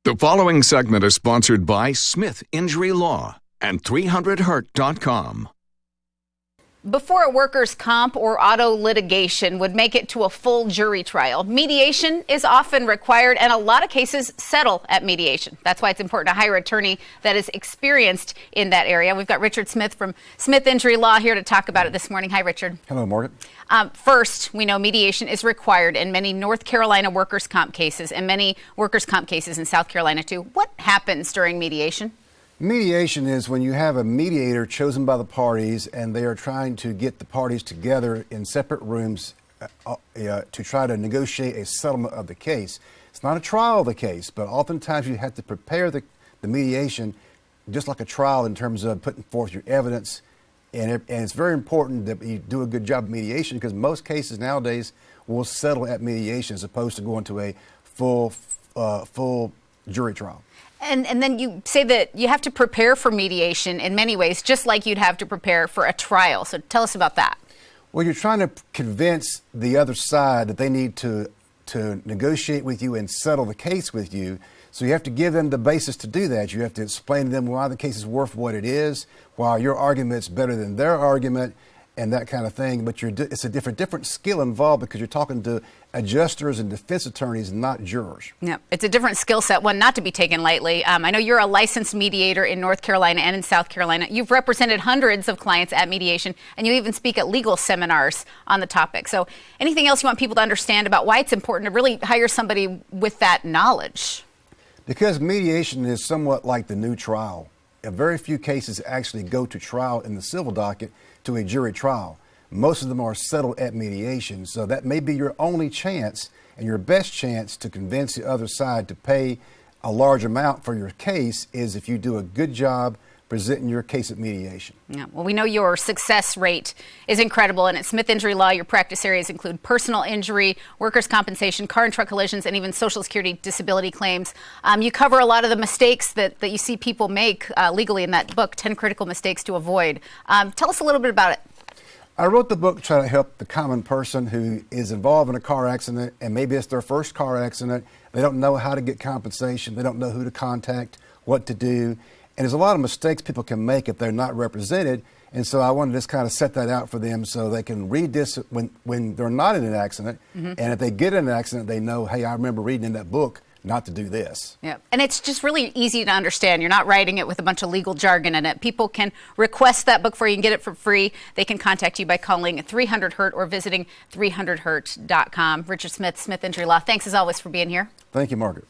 The following segment is sponsored by Smith Injury Law and 300hurt.com. Before a workers' comp or auto litigation would make it to a full jury trial, mediation is often required, and a lot of cases settle at mediation. That's why it's important to hire an attorney that is experienced in that area. We've got Richard Smith from Smith Injury Law here to talk about it this morning. Hi, Richard. Hello, Morgan. First, we know mediation is required in many North Carolina workers' comp cases and many workers' comp cases in South Carolina, too. What happens during mediation? Mediation is when you have a mediator chosen by the parties and they are trying to get the parties together in separate rooms to try to negotiate a settlement of the case. It's not a trial of the case, but oftentimes you have to prepare the mediation just like a trial in terms of putting forth your evidence. And it's very important that you do a good job of mediation, because most cases nowadays will settle at mediation as opposed to going to a full jury trial. And then you say that you have to prepare for mediation in many ways, just like you'd have to prepare for a trial. So tell us about that. Well, you're trying to convince the other side that they need to negotiate with you and settle the case with you. So you have to give them the basis to do that. You have to explain to them why the case is worth what it is, why your argument's better than their argument, and that kind of thing. But it's a different skill involved, because you're talking to adjusters and defense attorneys, not jurors. Yeah, it's a different skill set, one not to be taken lightly. I know you're a licensed mediator in North Carolina and in South Carolina. You've represented hundreds of clients at mediation, and you even speak at legal seminars on the topic. So anything else you want people to understand about why it's important to really hire somebody with that knowledge? Because mediation is somewhat like the new trial. Very few cases actually go to trial in the civil docket to a jury trial. Most of them are settled at mediation. So that may be your only chance and your best chance to convince the other side to pay a large amount for your case, is if you do a good job presenting your case at mediation. Yeah, well, we know your success rate is incredible, and at Smith Injury Law, your practice areas include personal injury, workers' compensation, car and truck collisions, and even Social Security disability claims. You cover a lot of the mistakes that you see people make legally in that book, 10 Critical Mistakes to Avoid. Tell us a little bit about it. I wrote the book trying to help the common person who is involved in a car accident, and maybe it's their first car accident. They don't know how to get compensation. They don't know who to contact, what to do. And there's a lot of mistakes people can make if they're not represented. And so I wanted to just kind of set that out for them so they can read this when they're not in an accident. Mm-hmm. And if they get in an accident, they know, hey, I remember reading in that book not to do this. Yeah, and it's just really easy to understand. You're not writing it with a bunch of legal jargon in it. People can request that book for you and get it for free. They can contact you by calling 300hurt or visiting 300hurt.com. Richard Smith, Smith Injury Law, thanks as always for being here. Thank you, Margaret.